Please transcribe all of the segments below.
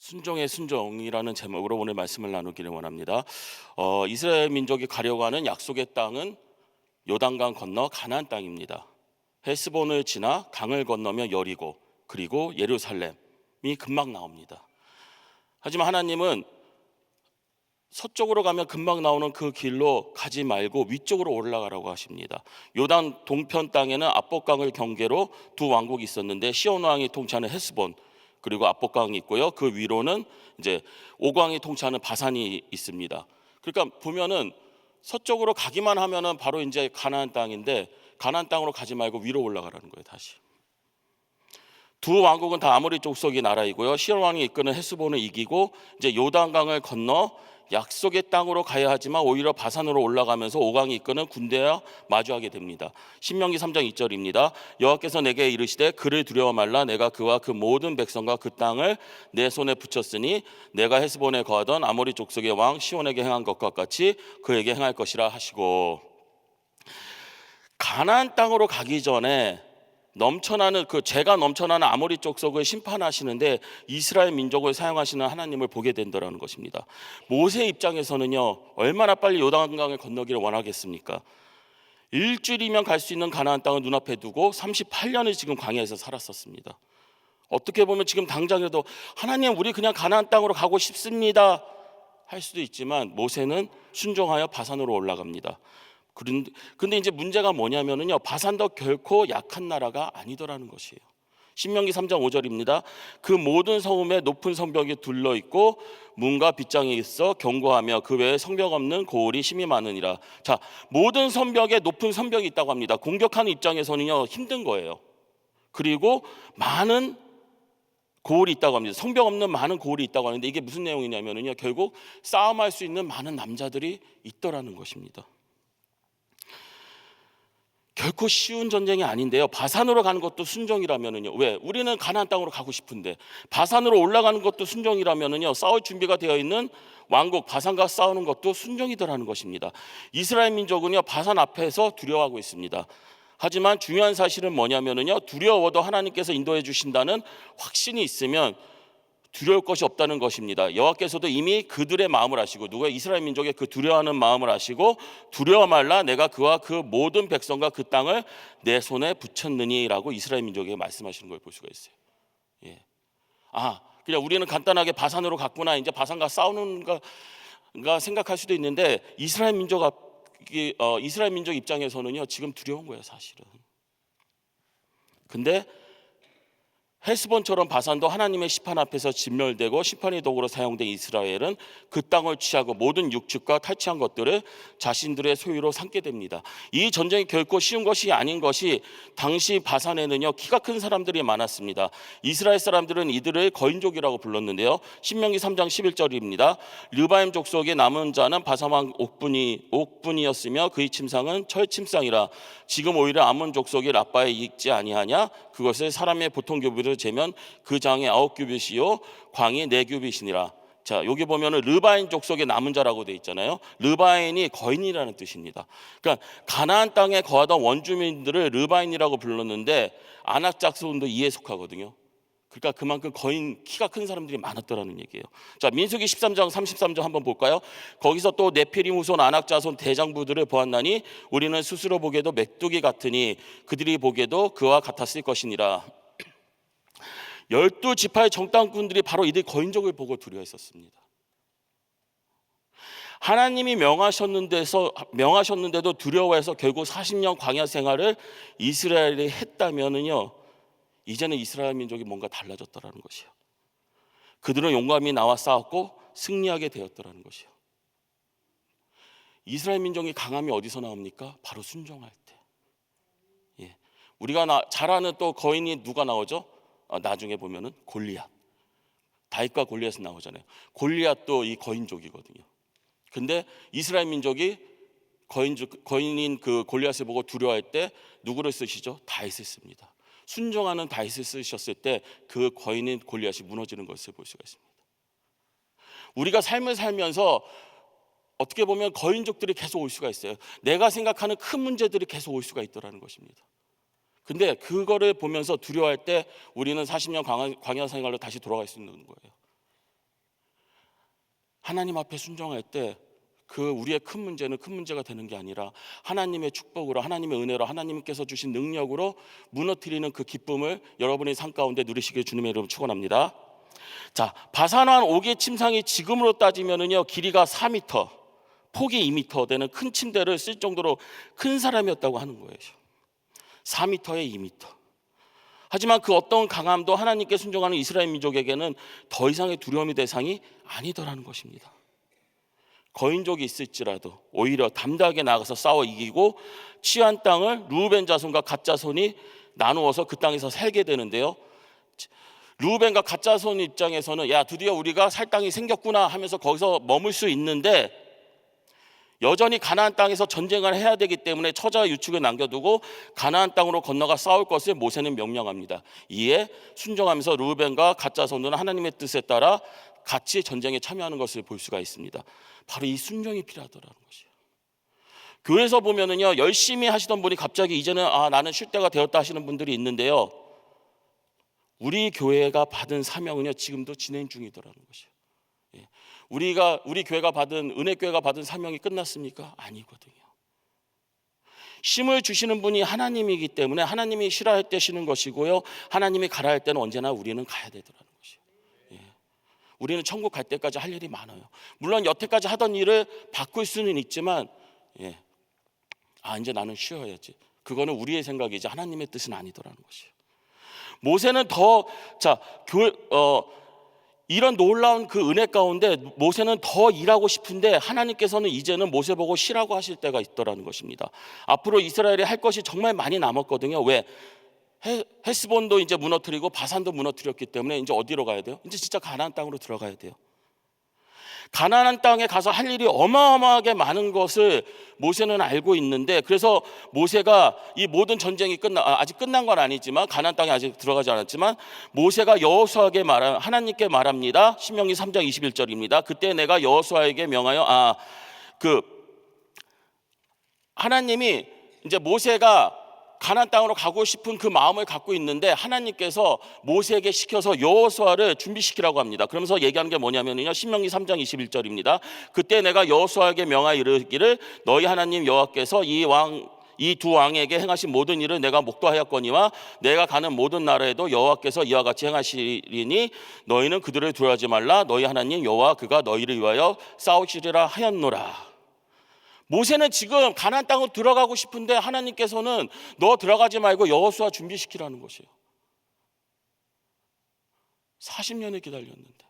순종의 순종이라는 제목으로 오늘 말씀을 나누기를 원합니다. 이스라엘 민족이 가려고 하는 약속의 땅은 요단강 건너 가나안 땅입니다. 헤스본을 지나 강을 건너며 여리고 그리고 예루살렘이 금방 나옵니다. 하지만 하나님은 서쪽으로 가면 금방 나오는 그 길로 가지 말고 위쪽으로 올라가라고 하십니다. 요단 동편 땅에는 압복강을 경계로 두 왕국이 있었는데 시온 왕이 통치하는 헤스본 그리고 압복강이 있고요. 그 위로는 이제 오강이 통치하는 바산이 있습니다. 그러니까 보면은 서쪽으로 가기만 하면은 바로 이제 가나안 땅인데 가나안 땅으로 가지 말고 위로 올라가라는 거예요. 다시 두 왕국은 다 아모리 족속의 나라이고요. 시온 왕이 이끄는 헤스본을 이기고 이제 요단강을 건너 약속의 땅으로 가야 하지만 오히려 바산으로 올라가면서 오강이 이끄는 군대와 마주하게 됩니다. 신명기 3장 2절입니다. 여호와께서 내게 이르시되 그를 두려워 말라. 내가 그와 그 모든 백성과 그 땅을 내 손에 붙였으니 내가 헤스본에 거하던 아모리 족속의 왕 시온에게 행한 것과 같이 그에게 행할 것이라 하시고, 가나안 땅으로 가기 전에 넘쳐나는 그 죄가 넘쳐나는 아모리 족속을 심판하시는데 이스라엘 민족을 사용하시는 하나님을 보게 된다는 것입니다. 모세 입장에서는요, 얼마나 빨리 요단강을 건너기를 원하겠습니까? 일주일이면 갈 수 있는 가나안 땅을 눈앞에 두고 38년을 지금 광야에서 살았었습니다. 어떻게 보면 지금 당장이라도 하나님 우리 그냥 가나안 땅으로 가고 싶습니다 할 수도 있지만 모세는 순종하여 바산으로 올라갑니다. 근데 이제 문제가 뭐냐면요, 바산도 결코 약한 나라가 아니더라는 것이에요. 신명기 3장 5절입니다. 그 모든 성읍에 높은 성벽이 둘러 있고 문과 빗장이 있어 견고하며 그 외에 성벽 없는 고을이 심히 많으니라. 자, 모든 성벽에 높은 성벽이 있다고 합니다. 공격하는 입장에서는요 힘든 거예요. 그리고 많은 고을이 있다고 합니다. 성벽 없는 많은 고을이 있다고 하는데 이게 무슨 내용이냐면요, 결국 싸움할 수 있는 많은 남자들이 있더라는 것입니다. 결코 쉬운 전쟁이 아닌데요, 바산으로 가는 것도 순종이라면은요, 왜? 우리는 가나안 땅으로 가고 싶은데 바산으로 올라가는 것도 순종이라면은요, 싸울 준비가 되어 있는 왕국 바산과 싸우는 것도 순종이더라는 것입니다. 이스라엘 민족은요 바산 앞에서 두려워하고 있습니다. 하지만 중요한 사실은 뭐냐면은요, 두려워도 하나님께서 인도해 주신다는 확신이 있으면 두려울 것이 없다는 것입니다. 여호와께서도 이미 그들의 마음을 아시고, 누가 이스라엘 민족의 그 두려워하는 마음을 아시고 두려워 말라 내가 그와 그 모든 백성과 그 땅을 내 손에 붙였느니라고 이스라엘 민족에게 말씀하시는 걸 볼 수가 있어요. 예. 그냥 우리는 간단하게 바산으로 갔구나, 이제 바산과 싸우는가 생각할 수도 있는데 이스라엘 민족 입장에서는요 지금 두려운 거예요, 사실은. 근데 헤스본처럼 바산도 하나님의 심판 앞에서 진멸되고 심판의 도구로 사용된 이스라엘은 그 땅을 취하고 모든 육축과 탈취한 것들을 자신들의 소유로 삼게 됩니다. 이 전쟁이 결코 쉬운 것이 아닌 것이, 당시 바산에는요 키가 큰 사람들이 많았습니다. 이스라엘 사람들은 이들을 거인족이라고 불렀는데요, 신명기 3장 11절입니다. 르바임 족속의 남은 자는 바산 왕 옥분이었으며 그의 침상은 철 침상이라. 지금 오히려 아몬 족속이 라빠에 있지 아니하냐? 그것을 사람의 보통 규빗으로 재면 그 장이 9규빗이요 광이 4규빗이니라. 자, 여기 보면은 르바인 족속의 남은 자라고 돼 있잖아요. 르바인이 거인이라는 뜻입니다. 그러니까 가나안 땅에 거하던 원주민들을 르바인이라고 불렀는데 아낙 자손도 이에 속하거든요. 그러니까 그만큼 거인, 키가 큰 사람들이 많았더라는 얘기예요. 자, 민수기 13장 33절 한번 볼까요? 거기서 또 네피림 후손 아낙 자손 대장부들을 보았나니 우리는 스스로 보기에도 메뚜기 같으니 그들이 보기에도 그와 같았을 것이니라. 12지파의 정탐꾼들이 바로 이들 거인족을 보고 두려워했었습니다. 하나님이 명하셨는데도 두려워해서 결국 40년 광야 생활을 이스라엘이 했다면은요, 이제는 이스라엘 민족이 뭔가 달라졌다라는 것이에요. 그들은 용감히 나와 싸웠고 승리하게 되었다라는 것이에요. 이스라엘 민족이 강함이 어디서 나옵니까? 바로 순종할 때. 예. 우리가 잘 아는 또 거인이 누가 나오죠? 나중에 보면은 골리앗. 다윗과 골리앗이 나오잖아요. 골리앗도 이 거인족이거든요. 근데 이스라엘 민족이 거인인 그 골리앗을 보고 두려워할 때 누구를 쓰시죠? 다윗을 씁니다. 순종하는 다윗을 쓰셨을 때 그 거인인 골리앗이 무너지는 것을 볼 수가 있습니다. 우리가 삶을 살면서 어떻게 보면 거인족들이 계속 올 수가 있어요. 내가 생각하는 큰 문제들이 계속 올 수가 있더라는 것입니다. 근데 그거를 보면서 두려워할 때 우리는 40년 광야 생활로 다시 돌아갈 수 있는 거예요. 하나님 앞에 순종할 때 그 우리의 큰 문제는 큰 문제가 되는 게 아니라 하나님의 축복으로, 하나님의 은혜로, 하나님께서 주신 능력으로 무너뜨리는 그 기쁨을 여러분의 삶 가운데 누리시길 주님의 이름으로 축원합니다. 자, 바산왕 오기 침상이 지금으로 따지면은요 길이가 4m, 폭이 2m 되는 큰 침대를 쓸 정도로 큰 사람이었다고 하는 거예요. 4m에 2m. 하지만 그 어떤 강함도 하나님께 순종하는 이스라엘 민족에게는 더 이상의 두려움의 대상이 아니더라는 것입니다. 거인족이 있을지라도 오히려 담대하게 나가서 싸워 이기고 취한 땅을 르우벤 자손과 갓 자손이 나누어서 그 땅에서 살게 되는데요. 르우벤과 갓 자손 입장에서는 야, 드디어 우리가 살 땅이 생겼구나 하면서 거기서 머물 수 있는데 여전히 가나안 땅에서 전쟁을 해야 되기 때문에 처자 유축을 남겨두고 가나안 땅으로 건너가 싸울 것을 모세는 명령합니다. 이에 순종하면서 르우벤과 갓 자손들은 하나님의 뜻에 따라 같이 전쟁에 참여하는 것을 볼 수가 있습니다. 바로 이 순종이 필요하더라는 것이에요. 교회에서 보면은요 열심히 하시던 분이 갑자기 이제는 나는 쉴 때가 되었다 하시는 분들이 있는데요, 우리 교회가 받은 사명은요 지금도 진행 중이더라는 것이에요. 우리 교회가 받은, 은혜교회가 받은 사명이 끝났습니까? 아니거든요. 쉼을 주시는 분이 하나님이기 때문에 하나님이 쉬라 할 때 쉬는 것이고요, 하나님이 가라 할 때는 언제나 우리는 가야 되더라는 것이에요. 우리는 천국 갈 때까지 할 일이 많아요. 물론 여태까지 하던 일을 바꿀 수는 있지만 이제 나는 쉬어야지, 그거는 우리의 생각이지 하나님의 뜻은 아니더라는 것이에요. 모세는 이런 놀라운 그 은혜 가운데 모세는 더 일하고 싶은데 하나님께서는 이제는 모세 보고 쉬라고 하실 때가 있더라는 것입니다. 앞으로 이스라엘이 할 것이 정말 많이 남았거든요. 왜? 헤스본도 이제 무너뜨리고 바산도 무너뜨렸기 때문에 이제 어디로 가야 돼요? 이제 진짜 가나안 땅으로 들어가야 돼요. 가나안 땅에 가서 할 일이 어마어마하게 많은 것을 모세는 알고 있는데, 그래서 모세가 이 모든 전쟁이 아직 끝난 건 아니지만, 가나안 땅에 아직 들어가지 않았지만 모세가 여호수아에게 하나님께 말합니다. 신명기 3장 21절입니다. 그때 내가 여호수아에게 명하여 하나님이 이제 모세가 가나안 땅으로 가고 싶은 그 마음을 갖고 있는데 하나님께서 모세에게 시켜서 여호수아를 준비시키라고 합니다. 그러면서 얘기하는 게 뭐냐면요, 신명기 3장 21절입니다. 그때 내가 여호수아에게 명하여 이르기를 너희 하나님 여호와께서 이 두 왕에게 행하신 모든 일을 내가 목도하였거니와 내가 가는 모든 나라에도 여호와께서 이와 같이 행하시리니 너희는 그들을 두려워하지 말라. 너희 하나님 여호와 그가 너희를 위하여 싸우시리라 하였노라. 모세는 지금 가나안 땅으로 들어가고 싶은데 하나님께서는 너 들어가지 말고 여호수아 준비시키라는 것이에요. 40년을 기다렸는데.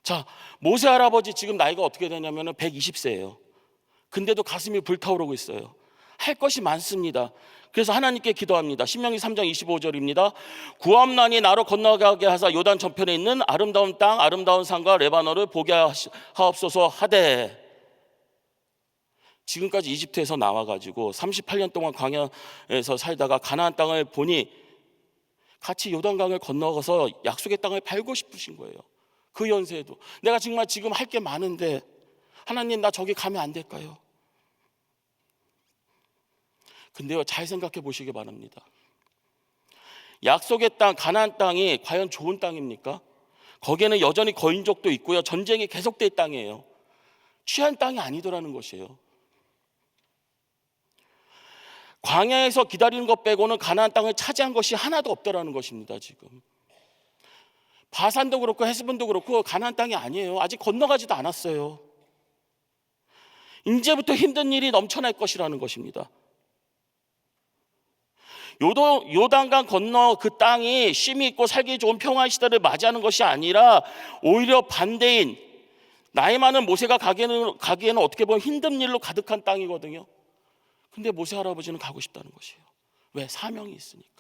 자, 모세 할아버지 지금 나이가 어떻게 되냐면 120세예요. 근데도 가슴이 불타오르고 있어요. 할 것이 많습니다. 그래서 하나님께 기도합니다. 신명기 3장 25절입니다. 구암난이 나로 건너가게 하사 요단 저편에 있는 아름다운 땅, 아름다운 산과 레바논을 보게 하옵소서 하되, 지금까지 이집트에서 나와가지고 38년 동안 광야에서 살다가 가나안 땅을 보니 같이 요단강을 건너가서 약속의 땅을 밟고 싶으신 거예요. 그 연세에도 내가 정말 지금 할 게 많은데 하나님 나 저기 가면 안 될까요? 근데요, 잘 생각해 보시기 바랍니다. 약속의 땅 가나안 땅이 과연 좋은 땅입니까? 거기에는 여전히 거인족도 있고요, 전쟁이 계속될 땅이에요. 취한 땅이 아니더라는 것이에요. 광야에서 기다리는 것 빼고는 가나안 땅을 차지한 것이 하나도 없더라는 것입니다. 지금 바산도 그렇고 헤스본도 그렇고 가나안 땅이 아니에요. 아직 건너가지도 않았어요. 이제부터 힘든 일이 넘쳐날 것이라는 것입니다. 요단강 건너 그 땅이 쉼이 있고 살기 좋은 평화의 시대를 맞이하는 것이 아니라 오히려 반대인, 나이 많은 모세가 가기에는 어떻게 보면 힘든 일로 가득한 땅이거든요. 근데 모세 할아버지는 가고 싶다는 것이에요. 왜? 사명이 있으니까.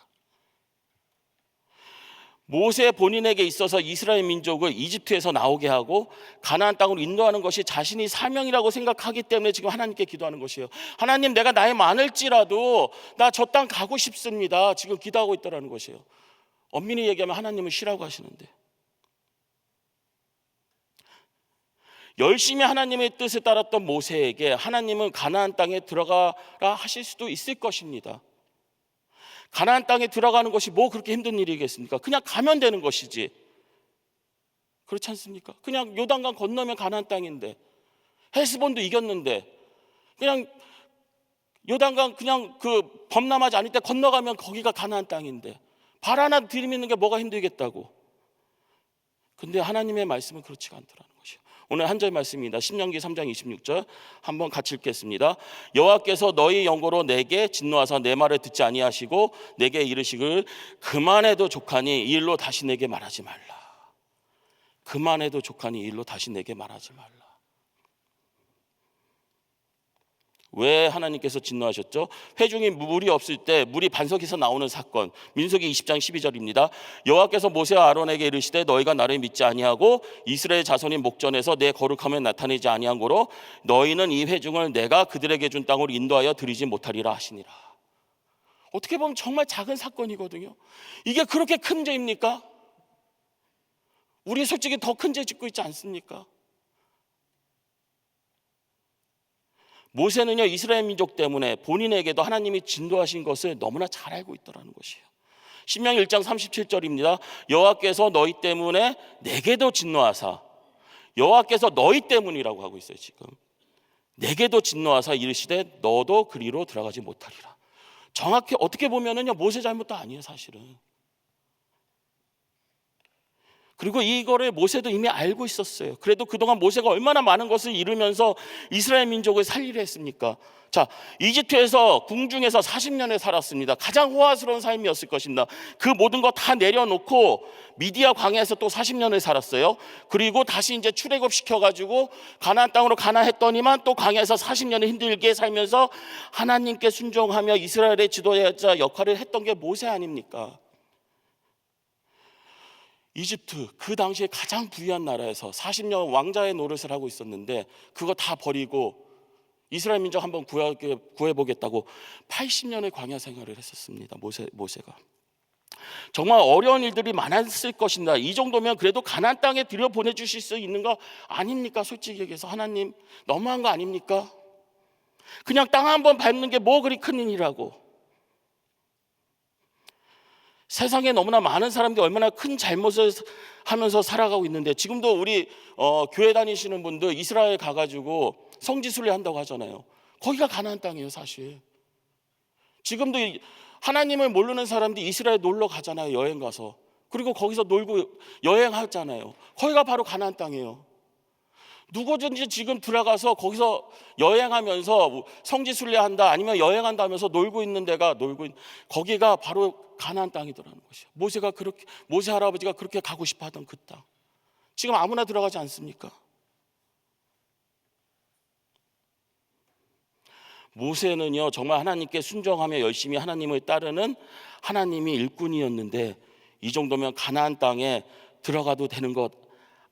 모세 본인에게 있어서 이스라엘 민족을 이집트에서 나오게 하고 가나안 땅으로 인도하는 것이 자신이 사명이라고 생각하기 때문에 지금 하나님께 기도하는 것이에요. 하나님, 내가 나이 많을지라도 나 저 땅 가고 싶습니다. 지금 기도하고 있다는 것이에요. 엄밀히 얘기하면 하나님은 쉬라고 하시는데, 열심히 하나님의 뜻에 따랐던 모세에게 하나님은 가나안 땅에 들어가라 하실 수도 있을 것입니다. 가나안 땅에 들어가는 것이 뭐 그렇게 힘든 일이겠습니까? 그냥 가면 되는 것이지. 그렇지 않습니까? 그냥 요단강 건너면 가나안 땅인데, 헤스본도 이겼는데, 그냥 요단강 그냥 그 범람하지 않을 때 건너가면 거기가 가나안 땅인데, 발 하나 들이미는 게 뭐가 힘들겠다고. 근데 하나님의 말씀은 그렇지가 않더라는 것이요. 오늘 한 절 말씀입니다. 신명기 3장 26절 한번 같이 읽겠습니다. 여호와께서 너희 영고로 내게 진노하사 내 말을 듣지 아니하시고 내게 이르시길 그만해도 족하니 이 일로 다시 내게 말하지 말라. 그만해도 족하니 이 일로 다시 내게 말하지 말라. 왜 하나님께서 진노하셨죠? 회중이 물이 없을 때 물이 반석에서 나오는 사건, 민수기 20장 12절입니다. 여호와께서 모세와 아론에게 이르시되 너희가 나를 믿지 아니하고 이스라엘 자손인 목전에서 내 거룩함을 나타내지 아니한 고로 너희는 이 회중을 내가 그들에게 준 땅으로 인도하여 드리지 못하리라 하시니라. 어떻게 보면 정말 작은 사건이거든요. 이게 그렇게 큰 죄입니까? 우리 솔직히 더 큰 죄 짓고 있지 않습니까? 모세는요, 이스라엘 민족 때문에 본인에게도 하나님이 진도하신 것을 너무나 잘 알고 있더라는 것이에요. 신명기 1장 37절입니다. 여호와께서 너희 때문에 내게도 진노하사, 여호와께서 너희 때문이라고 하고 있어요. 지금 내게도 진노하사 이르시되 너도 그리로 들어가지 못하리라. 정확히 어떻게 보면은요, 모세 잘못도 아니에요, 사실은. 그리고 이거를 모세도 이미 알고 있었어요. 그래도 그동안 모세가 얼마나 많은 것을 이루면서 이스라엘 민족을 살리려 했습니까? 자, 이집트에서 궁중에서 40년을 살았습니다. 가장 호화스러운 삶이었을 것입니다. 그 모든 거 다 내려놓고 미디아 광야에서 또 40년을 살았어요. 그리고 다시 이제 출애굽 시켜가지고 가나안 땅으로 가나 했더니만 또 광야에서 40년을 힘들게 살면서 하나님께 순종하며 이스라엘의 지도자 역할을 했던 게 모세 아닙니까? 이집트, 그 당시에 가장 부유한 나라에서 40년 왕자의 노릇을 하고 있었는데 그거 다 버리고 이스라엘 민족 한번 구해보겠다고 80년의 광야 생활을 했었습니다. 모세가. 정말 어려운 일들이 많았을 것입니다. 이 정도면 그래도 가나안 땅에 들여보내주실 수 있는 거 아닙니까? 솔직히 얘기해서 하나님 너무한 거 아닙니까? 그냥 땅 한번 밟는 게 뭐 그리 큰 일이라고. 세상에 너무나 많은 사람들이 얼마나 큰 잘못을 하면서 살아가고 있는데, 지금도 우리 교회 다니시는 분들 이스라엘 가가지고 성지순례 한다고 하잖아요. 거기가 가나안 땅이에요, 사실. 지금도 하나님을 모르는 사람들이 이스라엘 놀러 가잖아요, 여행 가서. 그리고 거기서 놀고 여행하잖아요. 거기가 바로 가나안 땅이에요. 누구든지 지금 들어가서 거기서 여행하면서 성지순례한다 아니면 여행한다 하면서 놀고 있는 데가 거기가 바로 가나안 땅이더라는 것이요. 모세 할아버지가 그렇게 가고 싶어하던 그 땅. 지금 아무나 들어가지 않습니까? 모세는요, 정말 하나님께 순종하며 열심히 하나님을 따르는 하나님이 일꾼이었는데 이 정도면 가나안 땅에 들어가도 되는 것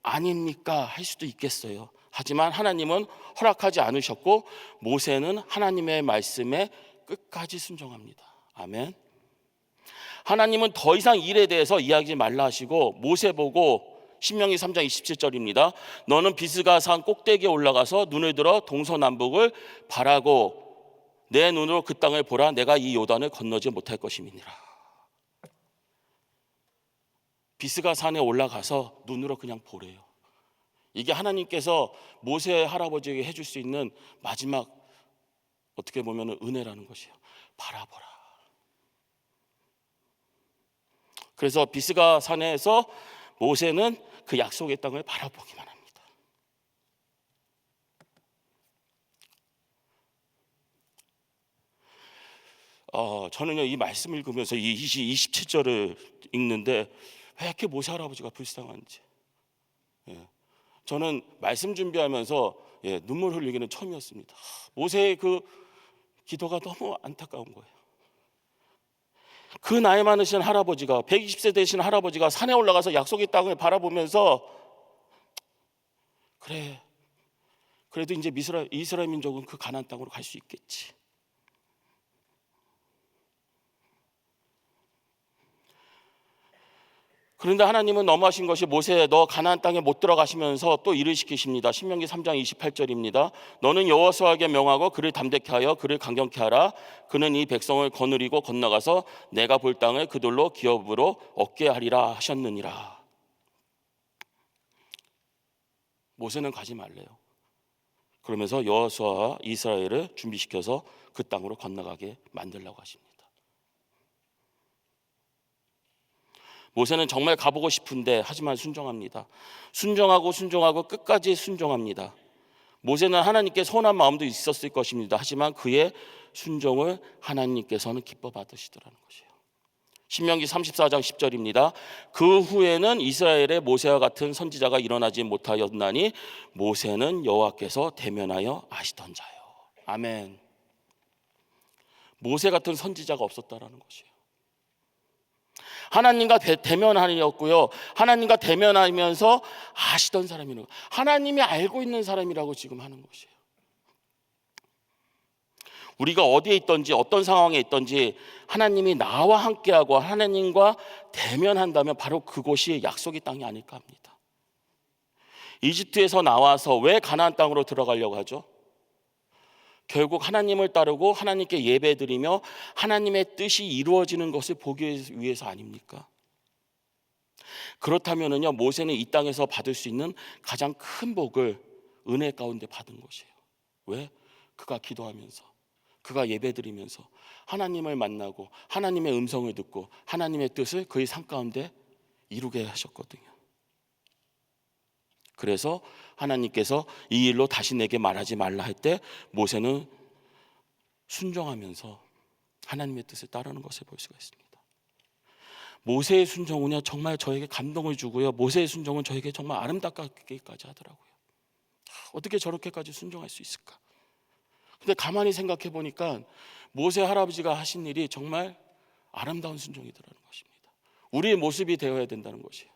아닙니까? 할 수도 있겠어요. 하지만 하나님은 허락하지 않으셨고 모세는 하나님의 말씀에 끝까지 순종합니다. 아멘. 하나님은 더 이상 일에 대해서 이야기하지 말라 하시고 모세 보고 신명기 3장 27절입니다. 너는 비스가 산 꼭대기에 올라가서 눈을 들어 동서남북을 바라고 내 눈으로 그 땅을 보라. 내가 이 요단을 건너지 못할 것임이니라. 비스가 산에 올라가서 눈으로 그냥 보래요. 이게 하나님께서 모세 할아버지에게 해줄 수 있는 마지막 어떻게 보면 은혜라는 것이에요. 바라보라. 그래서 비스가 산에서 모세는 그 약속의 땅을 바라보기만 합니다. 저는요, 이 말씀을 읽으면서 이 27절을 읽는데 왜 이렇게 모세 할아버지가 불쌍한지, 저는 말씀 준비하면서 눈물 흘리기는 처음이었습니다. 모세의 그 기도가 너무 안타까운 거예요. 그 나이 많으신 할아버지가 120세 되신 할아버지가 산에 올라가서 약속의 땅을 바라보면서 그래도 이제 이스라엘 민족은 그 가나안 땅으로 갈 수 있겠지. 그런데 하나님은 너무하신 것이 모세 너 가나안 땅에 못 들어가시면서 또 일을 시키십니다. 신명기 3장 28절입니다. 너는 여호수아에게 명하고 그를 담대케 하여 그를 강경케 하라. 그는 이 백성을 거느리고 건너가서 내가 볼 땅을 그들로 기업으로 얻게 하리라 하셨느니라. 모세는 가지 말래요. 그러면서 여호수아와 이스라엘을 준비시켜서 그 땅으로 건너가게 만들려고 하십니다. 모세는 정말 가보고 싶은데 하지만 순종합니다. 순종하고 끝까지 순종합니다. 모세는 하나님께 서운한 마음도 있었을 것입니다. 하지만 그의 순종을 하나님께서는 기뻐 받으시더라는 것이에요. 신명기 34장 10절입니다. 그 후에는 이스라엘의 모세와 같은 선지자가 일어나지 못하였나니 모세는 여호와께서 대면하여 아시던 자요. 아멘. 모세 같은 선지자가 없었다라는 것이에요. 하나님과 대면하였고요. 하나님과 대면하면서 아시던 사람이라고, 하나님이 알고 있는 사람이라고 지금 하는 것이에요. 우리가 어디에 있든지 어떤 상황에 있든지 하나님이 나와 함께하고 하나님과 대면한다면 바로 그곳이 약속의 땅이 아닐까 합니다. 이집트에서 나와서 왜 가나안 땅으로 들어가려고 하죠? 결국 하나님을 따르고 하나님께 예배드리며 하나님의 뜻이 이루어지는 것을 보기 위해서 아닙니까? 그렇다면요, 모세는 이 땅에서 받을 수 있는 가장 큰 복을 은혜 가운데 받은 것이에요. 왜? 그가 기도하면서, 그가 예배드리면서 하나님을 만나고 하나님의 음성을 듣고 하나님의 뜻을 그의 삶 가운데 이루게 하셨거든요. 그래서 하나님께서 이 일로 다시 내게 말하지 말라 할 때 모세는 순종하면서 하나님의 뜻을 따르는 것을 볼 수가 있습니다. 모세의 순종은요, 정말 저에게 감동을 주고요, 모세의 순종은 저에게 정말 아름답게까지 하더라고요. 어떻게 저렇게까지 순종할 수 있을까? 근데 가만히 생각해 보니까 모세 할아버지가 하신 일이 정말 아름다운 순종이더라는 것입니다. 우리의 모습이 되어야 된다는 것이에요.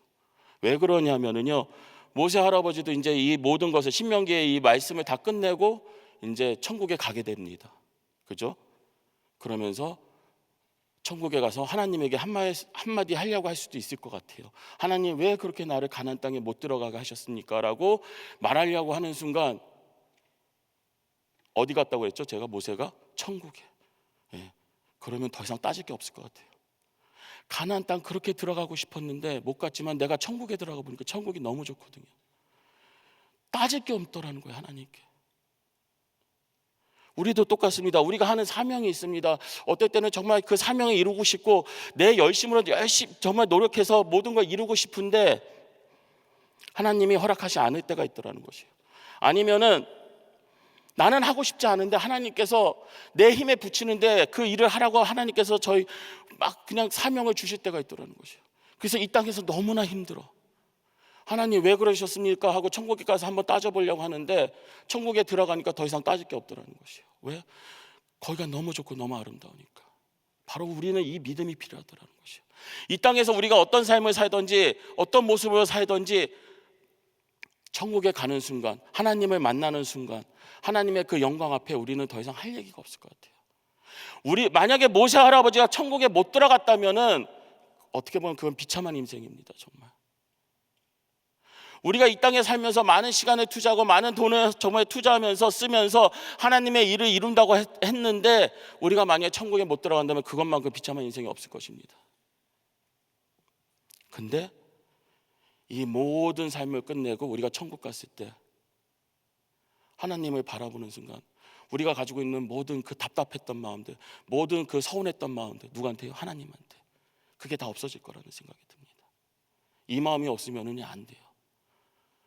왜 그러냐면요, 모세 할아버지도 이제 이 모든 것을 신명기의 이 말씀을 다 끝내고 이제 천국에 가게 됩니다. 그죠? 그러면서 천국에 가서 하나님에게 한마디 하려고 할 수도 있을 것 같아요. 하나님, 왜 그렇게 나를 가나안 땅에 못 들어가게 하셨습니까? 라고 말하려고 하는 순간 어디 갔다고 했죠? 제가 모세가 천국에. 예. 그러면 더 이상 따질 게 없을 것 같아요. 가나안 땅 그렇게 들어가고 싶었는데 못 갔지만 내가 천국에 들어가 보니까 천국이 너무 좋거든요. 따질 게 없더라는 거예요, 하나님께. 우리도 똑같습니다. 우리가 하는 사명이 있습니다. 어떨 때는 정말 그 사명을 이루고 싶고 내 열심으로 열심히 정말 노력해서 모든 걸 이루고 싶은데 하나님이 허락하지 않을 때가 있더라는 것이에요. 아니면은 나는 하고 싶지 않은데 하나님께서 내 힘에 붙이는데 그 일을 하라고 하나님께서 저희 막 그냥 사명을 주실 때가 있더라는 것이에요. 그래서 이 땅에서 너무나 힘들어. 하나님 왜 그러셨습니까? 하고 천국에 가서 한번 따져보려고 하는데 천국에 들어가니까 더 이상 따질 게 없더라는 것이에요. 왜? 거기가 너무 좋고 너무 아름다우니까. 바로 우리는 이 믿음이 필요하더라는 것이에요. 이 땅에서 우리가 어떤 삶을 살든지 어떤 모습으로 살든지 천국에 가는 순간, 하나님을 만나는 순간 하나님의 그 영광 앞에 우리는 더 이상 할 얘기가 없을 것 같아요. 우리 만약에 모세 할아버지가 천국에 못 들어갔다면은 어떻게 보면 그건 비참한 인생입니다. 정말 우리가 이 땅에 살면서 많은 시간을 투자하고 많은 돈을 정말 투자하면서 쓰면서 하나님의 일을 이룬다고 했는데 우리가 만약에 천국에 못 들어간다면 그것만큼 비참한 인생이 없을 것입니다. 근데 이 모든 삶을 끝내고 우리가 천국 갔을 때 하나님을 바라보는 순간 우리가 가지고 있는 모든 그 답답했던 마음들, 모든 그 서운했던 마음들, 누구한테요? 하나님한테. 그게 다 없어질 거라는 생각이 듭니다. 이 마음이 없으면은 안 돼요.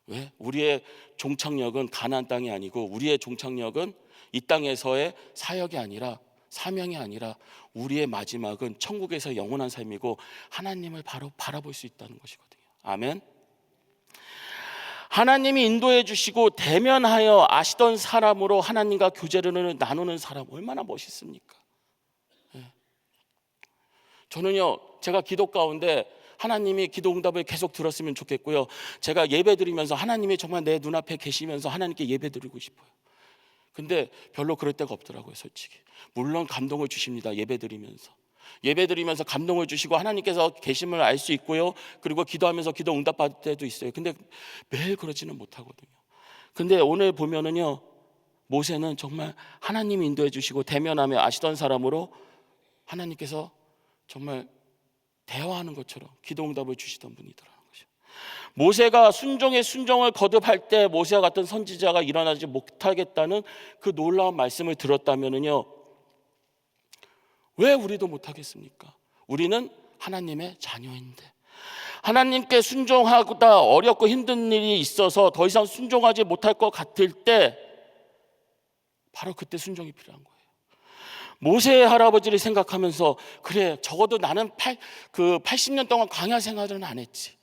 왜? 우리의 종착역은 가나안 땅이 아니고 우리의 종착역은 이 땅에서의 사역이 아니라 사명이 아니라 우리의 마지막은 천국에서 영원한 삶이고 하나님을 바로 바라볼 수 있다는 것이거든요. 아멘. 하나님이 인도해 주시고 대면하여 아시던 사람으로 하나님과 교제를 나누는 사람, 얼마나 멋있습니까? 저는요, 제가 기도 가운데 하나님이 기도 응답을 계속 들었으면 좋겠고요, 제가 예배 드리면서 하나님이 정말 내 눈앞에 계시면서 하나님께 예배 드리고 싶어요. 근데 별로 그럴 때가 없더라고요, 솔직히. 물론 감동을 주십니다. 예배 드리면서 감동을 주시고 하나님께서 계심을 알 수 있고요, 그리고 기도하면서 기도 응답 받을 때도 있어요. 근데 매일 그러지는 못하거든요. 근데 오늘 보면은요, 모세는 정말 하나님이 인도해 주시고 대면하며 아시던 사람으로 하나님께서 정말 대화하는 것처럼 기도 응답을 주시던 분이더라는 것이죠. 모세가 순종의 순종을 거듭할 때 모세와 같은 선지자가 일어나지 못하겠다는 그 놀라운 말씀을 들었다면요, 왜 우리도 못하겠습니까? 우리는 하나님의 자녀인데, 하나님께 순종하다 어렵고 힘든 일이 있어서 더 이상 순종하지 못할 것 같을 때 바로 그때 순종이 필요한 거예요. 모세의 할아버지를 생각하면서, 그래, 적어도 나는 80년 동안 광야 생활은 안 했지.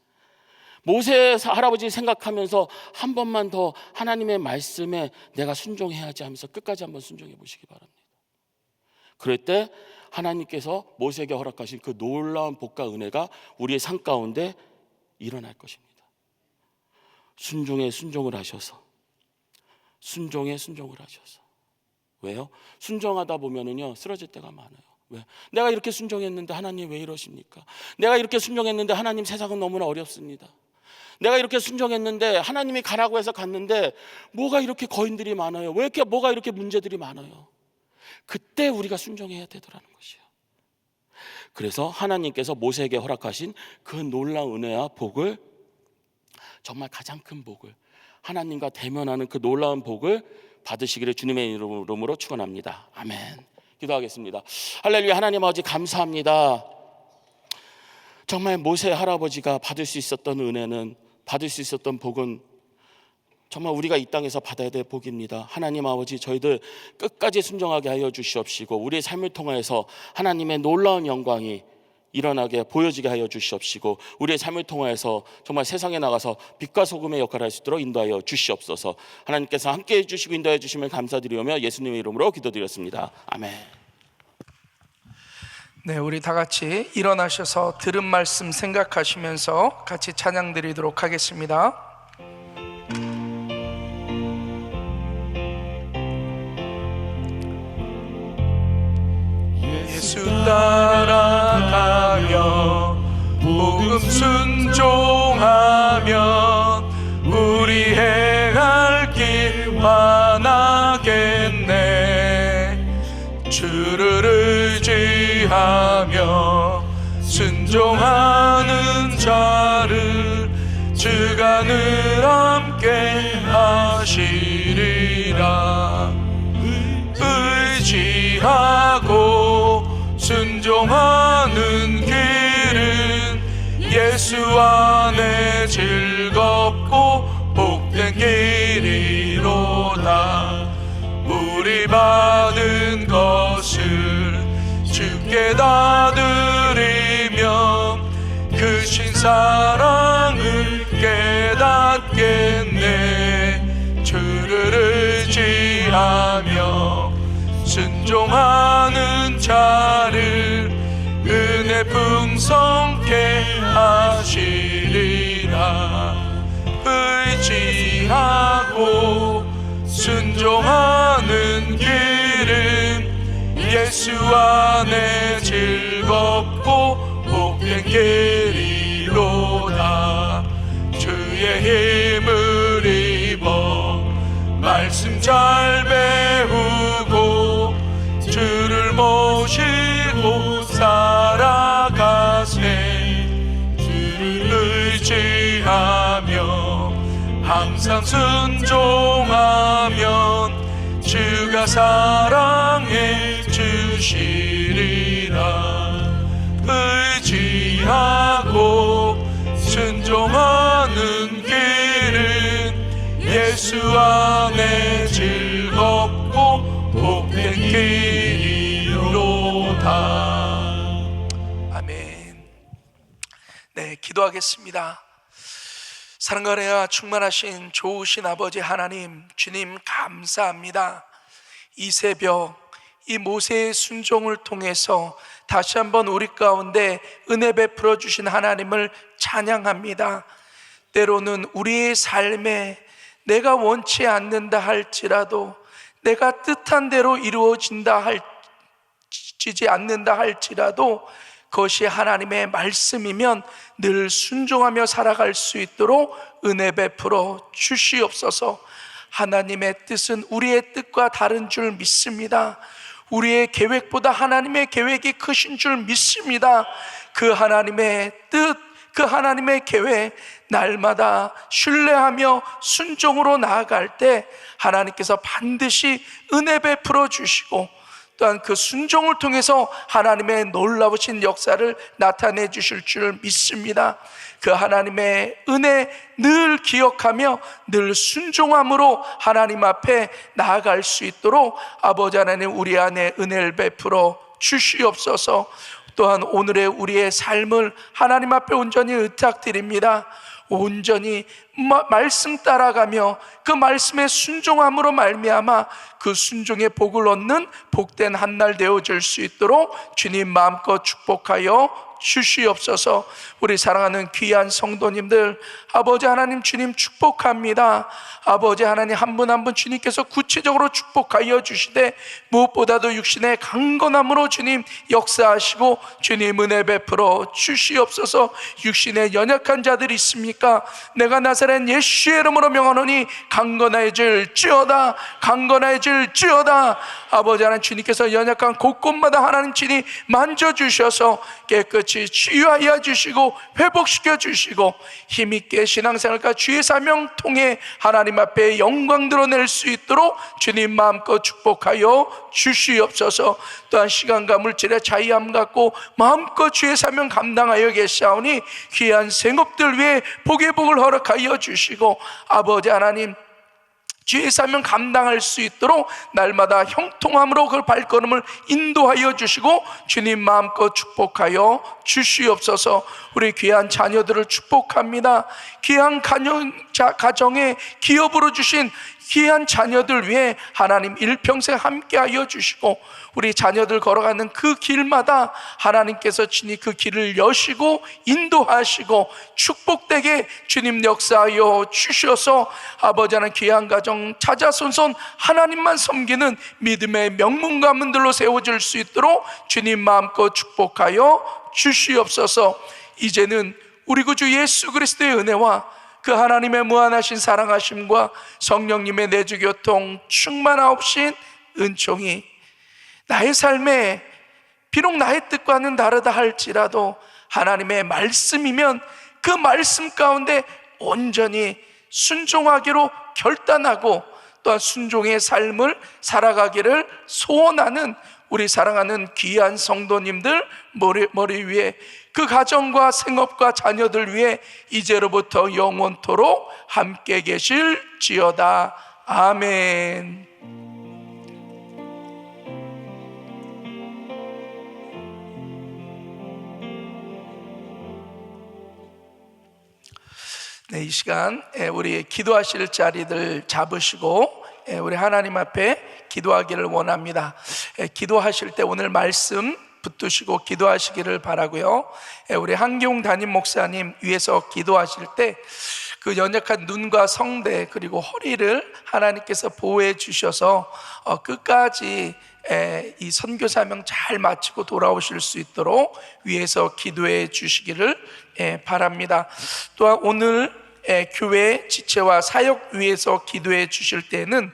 모세의 할아버지 생각하면서 한 번만 더 하나님의 말씀에 내가 순종해야지 하면서 끝까지 한번 순종해 보시기 바랍니다. 그럴 때 하나님께서 모세에게 허락하신 그 놀라운 복과 은혜가 우리의 삶 가운데 일어날 것입니다. 순종에 순종을 하셔서, 순종에 순종을 하셔서. 왜요? 순종하다 보면은요, 쓰러질 때가 많아요. 왜? 내가 이렇게 순종했는데 하나님 왜 이러십니까? 내가 이렇게 순종했는데 하나님 세상은 너무나 어렵습니다. 내가 이렇게 순종했는데 하나님이 가라고 해서 갔는데 뭐가 이렇게 거인들이 많아요? 왜 이렇게 뭐가 이렇게 문제들이 많아요? 그때 우리가 순종해야 되더라는 것이에요. 그래서 하나님께서 모세에게 허락하신 그 놀라운 은혜와 복을, 정말 가장 큰 복을, 하나님과 대면하는 그 놀라운 복을 받으시기를 주님의 이름으로 축원합니다. 아멘. 기도하겠습니다. 할렐루야. 하나님 아버지 감사합니다. 정말 모세 할아버지가 받을 수 있었던 은혜는, 받을 수 있었던 복은 정말 우리가 이 땅에서 받아야 될 복입니다. 하나님 아버지, 저희들 끝까지 순종하게 하여 주시옵시고, 우리의 삶을 통해서 하나님의 놀라운 영광이 일어나게 보여지게 하여 주시옵시고, 우리의 삶을 통해서 정말 세상에 나가서 빛과 소금의 역할을 할 수 있도록 인도하여 주시옵소서. 하나님께서 함께해 주시고 인도해 주시면 감사드리오며 예수님의 이름으로 기도드렸습니다. 아멘. 네, 우리 다 같이 일어나셔서 들은 말씀 생각하시면서 같이 찬양 드리도록 하겠습니다. 예수 따라가며 복음 순종하면 우리 행할 길 많아겠네. 주를 의지하며 순종하는 자를 주가 늘 함께 하시리라. 의지하고 순종하는 길은 예수 안에 즐겁고 복된 길이로다. 우리 받은 것을 주께 다 드리면 그 신사랑을 깨닫겠네. 주를 의지하며 순종하는 자를 은혜 풍성케 하시리라. 의지하고 순종하는 길은 예수 안에 즐겁고 복된 길이로다. 주의 힘을 입어 말씀 잘 배우고 주를 모시고 살아가세. 주를 의지하며 항상 순종하면 주가 사랑해 주시리라. 의지하고 순종하는 길은 예수 안에 즐겁고 복된 길이로다. 아멘. 네, 기도하겠습니다. 사랑과 은혜가 충만하신 좋으신 아버지 하나님, 주님 감사합니다. 이 새벽 이 모세의 순종을 통해서 다시 한번 우리 가운데 은혜 베풀어 주신 하나님을 찬양합니다. 때로는 우리의 삶에 내가 원치 않는다 할지라도, 내가 뜻한 대로 이루어지지 않는다 할지라도 그것이 하나님의 말씀이면 늘 순종하며 살아갈 수 있도록 은혜 베풀어 주시옵소서. 하나님의 뜻은 우리의 뜻과 다른 줄 믿습니다. 우리의 계획보다 하나님의 계획이 크신 줄 믿습니다. 그 하나님의 뜻, 그 하나님의 계획, 날마다 신뢰하며 순종으로 나아갈 때 하나님께서 반드시 은혜 베풀어 주시고 또한 그 순종을 통해서 하나님의 놀라우신 역사를 나타내 주실 줄 믿습니다. 그 하나님의 은혜 늘 기억하며 늘 순종함으로 하나님 앞에 나아갈 수 있도록 아버지 하나님 우리 안에 은혜를 베풀어 주시옵소서. 또한 오늘의 우리의 삶을 하나님 앞에 온전히 의탁드립니다. 온전히 말씀 따라가며 그 말씀에 순종함으로 말미암아 그 순종의 복을 얻는 복된 한날 되어질 수 있도록 주님 마음껏 축복하여 주시옵소서. 우리 사랑하는 귀한 성도님들, 아버지 하나님 주님 축복합니다. 아버지 하나님 한 분 한 분 주님께서 구체적으로 축복하여 주시되 무엇보다도 육신의 강건함으로 주님 역사하시고 주님 은혜 베풀어 주시옵소서. 육신의 연약한 자들이 있습니까? 내가 나사렛 예수의 이름으로 명하노니 강건해질지어다, 강건해질지어다. 아버지 하나님 주님께서 연약한 곳곳마다 하나님 친히 만져주셔서 깨끗이 치유하여 주시고 회복시켜 주시고 힘있게 신앙생활과 주의 사명 통해 하나님 앞에 영광 드러낼 수 있도록 주님 마음껏 축복하여 주시옵소서. 또한 시간과 물질의 자유함 갖고 마음껏 주의 사명 감당하여 계시오니 귀한 생업들 위해 복의 복을 허락하여 주시고 아버지 하나님 주의 사명 감당할 수 있도록 날마다 형통함으로 그 발걸음을 인도하여 주시고 주님 마음껏 축복하여 주시옵소서. 우리 귀한 자녀들을 축복합니다. 귀한 가정에 기업으로 주신 귀한 자녀들 위해 하나님 일평생 함께하여 주시고 우리 자녀들 걸어가는 그 길마다 하나님께서 친히 그 길을 여시고 인도하시고 축복되게 주님 역사하여 주셔서 아버지 하나님 귀한 가정 자자손손 하나님만 섬기는 믿음의 명문 가문들로 세워질 수 있도록 주님 마음껏 축복하여 주시옵소서. 이제는 우리 구주 예수 그리스도의 은혜와 그 하나님의 무한하신 사랑하심과 성령님의 내주교통 충만하옵신 은총이 나의 삶에 비록 나의 뜻과는 다르다 할지라도 하나님의 말씀이면 그 말씀 가운데 온전히 순종하기로 결단하고 또한 순종의 삶을 살아가기를 소원하는 우리 사랑하는 귀한 성도님들 머리 위에 그 가정과 생업과 자녀들 위해 이제로부터 영원토록 함께 계실지어다. 아멘. 네, 이 시간 우리 기도하실 자리들 잡으시고 우리 하나님 앞에 기도하기를 원합니다. 기도하실 때 오늘 말씀 붙드시고 기도하시기를 바라고요. 우리 한기웅 담임 목사님 위해서 기도하실 때 그 연약한 눈과 성대 그리고 허리를 하나님께서 보호해 주셔서 끝까지 이 선교 사명 잘 마치고 돌아오실 수 있도록 위해서 기도해 주시기를 바랍니다. 또한 오늘 교회 지체와 사역 위해서 기도해 주실 때는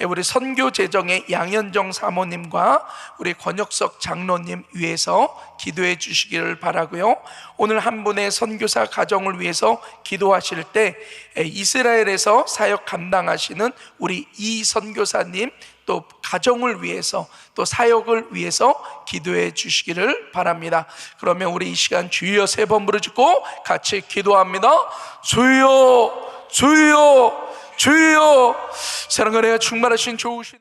우리 선교 재정의 양현정 사모님과 우리 권혁석 장로님 위해서 기도해 주시기를 바라고요. 오늘 한 분의 선교사 가정을 위해서 기도하실 때 이스라엘에서 사역 감당하시는 우리 이 선교사님 또 가정을 위해서 또 사역을 위해서 기도해 주시기를 바랍니다. 그러면 우리 이 시간 주여 3번 부르짖고 같이 기도합니다. 주여 주여 주여. 사랑과 은혜가 충만하신 좋으신